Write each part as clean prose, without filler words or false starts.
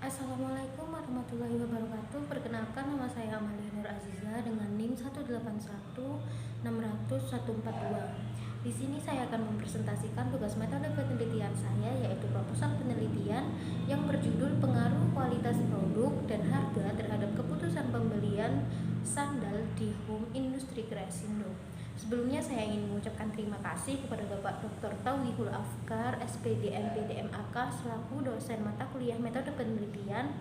Assalamualaikum warahmatullahi wabarakatuh. Perkenalkan, nama saya Amalia Nur Aziza dengan NIM 181600142. Di sini saya akan mempresentasikan tugas metode penelitian saya, yaitu proposal penelitian yang berjudul pengaruh kualitas produk dan harga terhadap keputusan pembelian sandal di home industri Kreasindo. Sebelumnya saya ingin mengucapkan terima kasih kepada Bapak Dr. Tauhidul Afkar, SPD MPD MAK selaku dosen mata kuliah metode penelitian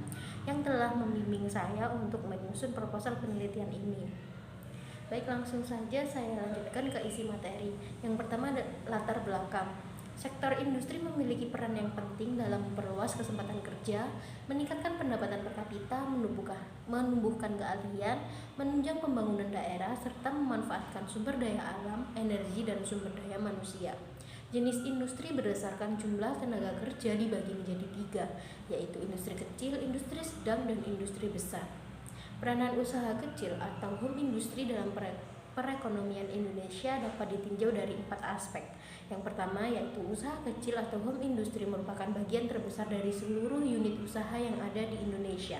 yang telah membimbing saya untuk menyusun proposal penelitian ini. Baik, langsung saja saya lanjutkan ke isi materi. Yang pertama, latar belakang. Sektor industri memiliki peran yang penting dalam memperluas kesempatan kerja, meningkatkan pendapatan per kapita, menumbuhkan keahlian, menunjang pembangunan daerah, serta memanfaatkan sumber daya alam, energi, dan sumber daya manusia. Jenis industri berdasarkan jumlah tenaga kerja dibagi menjadi 3, yaitu industri kecil, industri sedang, dan industri besar. Peranan usaha kecil atau home industry dalam perekonomian Indonesia dapat ditinjau dari 4 aspek. Yang pertama yaitu usaha kecil atau home industry merupakan bagian terbesar dari seluruh unit usaha yang ada di Indonesia.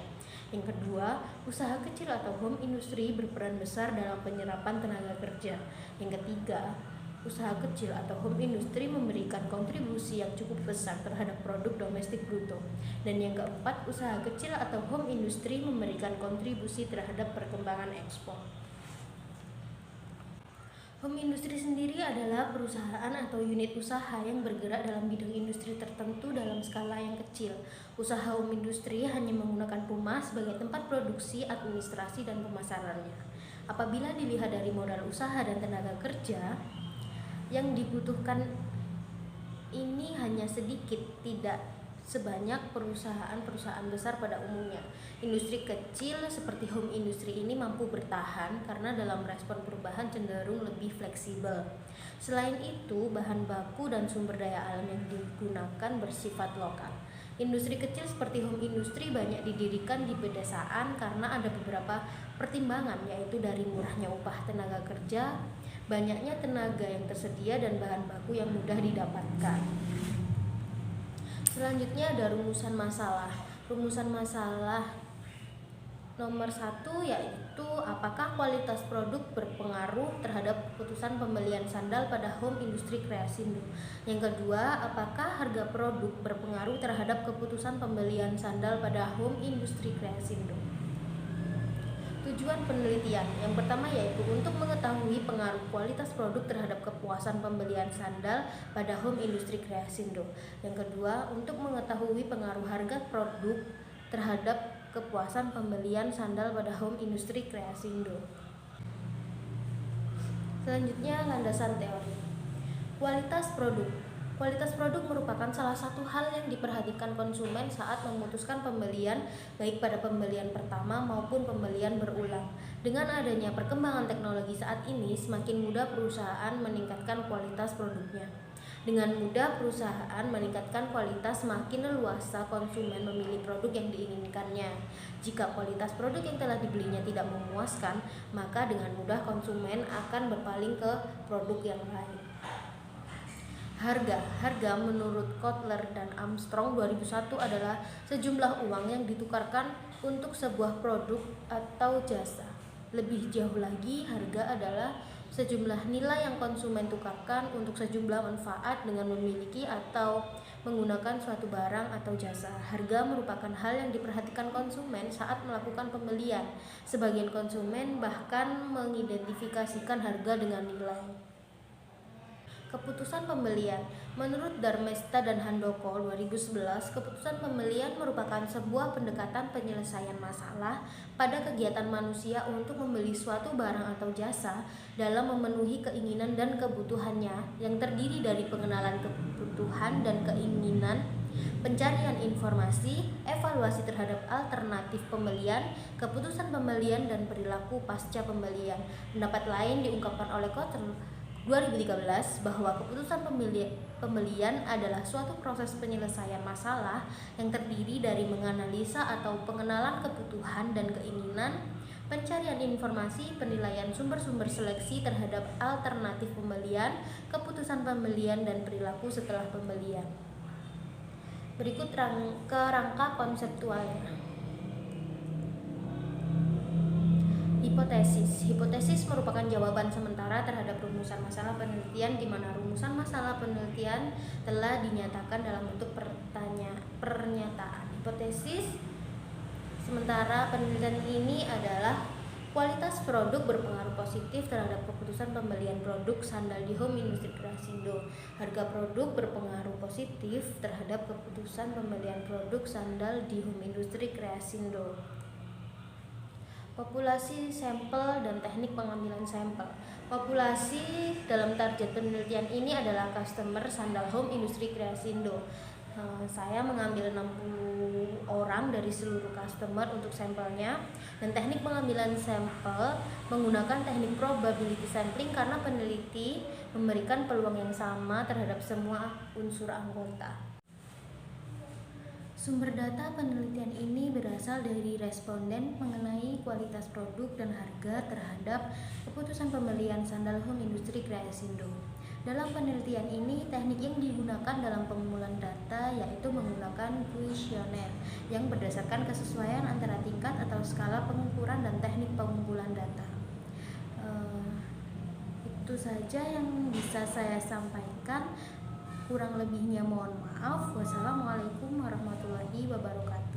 Yang kedua, usaha kecil atau home industry berperan besar dalam penyerapan tenaga kerja. Yang ketiga, usaha kecil atau home industry memberikan kontribusi yang cukup besar terhadap produk domestik bruto. Dan yang keempat, usaha kecil atau home industry memberikan kontribusi terhadap perkembangan ekspor. Home industry sendiri adalah perusahaan atau unit usaha yang bergerak dalam bidang industri tertentu dalam skala yang kecil. Usaha home industry hanya menggunakan rumah sebagai tempat produksi, administrasi, dan pemasarannya. Apabila dilihat dari modal usaha dan tenaga kerja yang dibutuhkan ini hanya sedikit, tidak sebanyak perusahaan-perusahaan besar pada umumnya. Industri kecil seperti home industry ini mampu bertahan karena dalam respon perubahan cenderung lebih fleksibel. Selain itu, bahan baku dan sumber daya alam yang digunakan bersifat lokal. Industri kecil seperti home industry banyak didirikan di pedesaan karena ada beberapa pertimbangan, yaitu dari murahnya upah tenaga kerja, banyaknya tenaga yang tersedia, dan bahan baku yang mudah didapatkan. Selanjutnya ada rumusan masalah. Rumusan masalah nomor 1 yaitu apakah kualitas produk berpengaruh terhadap keputusan pembelian sandal pada home industri Kreasindo. Yang kedua, apakah harga produk berpengaruh terhadap keputusan pembelian sandal pada home industri Kreasindo. Tujuan penelitian yang pertama yaitu untuk mengetahui pengaruh kualitas produk terhadap kepuasan pembelian sandal pada home industri Kreasindo. Yang kedua, untuk mengetahui pengaruh harga produk terhadap kepuasan pembelian sandal pada home industri Kreasindo. Selanjutnya, landasan teori. Kualitas produk. Kualitas produk merupakan salah satu hal yang diperhatikan konsumen saat memutuskan pembelian, baik pada pembelian pertama maupun pembelian berulang. Dengan adanya perkembangan teknologi saat ini, semakin mudah perusahaan meningkatkan kualitas produknya. Dengan mudah perusahaan meningkatkan kualitas, semakin leluasa konsumen memilih produk yang diinginkannya. Jika kualitas produk yang telah dibelinya tidak memuaskan, maka dengan mudah konsumen akan berpaling ke produk yang lain. Harga menurut Kotler dan Armstrong 2001 adalah sejumlah uang yang ditukarkan untuk sebuah produk atau jasa. Lebih jauh lagi, harga adalah sejumlah nilai yang konsumen tukarkan untuk sejumlah manfaat dengan memiliki atau menggunakan suatu barang atau jasa. Harga merupakan hal yang diperhatikan konsumen saat melakukan pembelian. Sebagian konsumen bahkan mengidentifikasikan harga dengan nilai. Keputusan pembelian. Menurut Darmesta dan Handoko 2011, keputusan pembelian merupakan sebuah pendekatan penyelesaian masalah pada kegiatan manusia untuk membeli suatu barang atau jasa dalam memenuhi keinginan dan kebutuhannya yang terdiri dari pengenalan kebutuhan dan keinginan, pencarian informasi, evaluasi terhadap alternatif pembelian, keputusan pembelian, dan perilaku pasca pembelian. Pendapat lain diungkapkan oleh Kotler 2013 bahwa keputusan pembelian adalah suatu proses penyelesaian masalah yang terdiri dari menganalisa atau pengenalan kebutuhan dan keinginan, pencarian informasi, penilaian sumber-sumber seleksi terhadap alternatif pembelian, keputusan pembelian, dan perilaku setelah pembelian. Berikut kerangka konseptualnya. Hipotesis merupakan jawaban sementara terhadap rumusan masalah penelitian di mana rumusan masalah penelitian telah dinyatakan dalam bentuk pernyataan. Hipotesis sementara penelitian ini adalah kualitas produk berpengaruh positif terhadap keputusan pembelian produk sandal di Home Industri Kreasindo. Harga produk berpengaruh positif terhadap keputusan pembelian produk sandal di Home Industri Kreasindo. Populasi sampel dan teknik pengambilan sampel. Populasi dalam target penelitian ini adalah customer sandal Home Industri Kreasindo. Saya mengambil 60 orang dari seluruh customer untuk sampelnya, dan teknik pengambilan sampel menggunakan teknik probability sampling karena peneliti memberikan peluang yang sama terhadap semua unsur anggota. Sumber data penelitian ini berasal dari responden mengenai kualitas produk dan harga terhadap keputusan pembelian sandal Home Industri Kreasindo. Dalam penelitian ini, teknik yang digunakan dalam pengumpulan data yaitu menggunakan kuesioner yang berdasarkan kesesuaian antara tingkat atau skala pengukuran dan teknik pengumpulan data. Itu saja yang bisa saya sampaikan. Kurang lebihnya mohon maaf. Wassalamualaikum warahmatullahi wabarakatuh.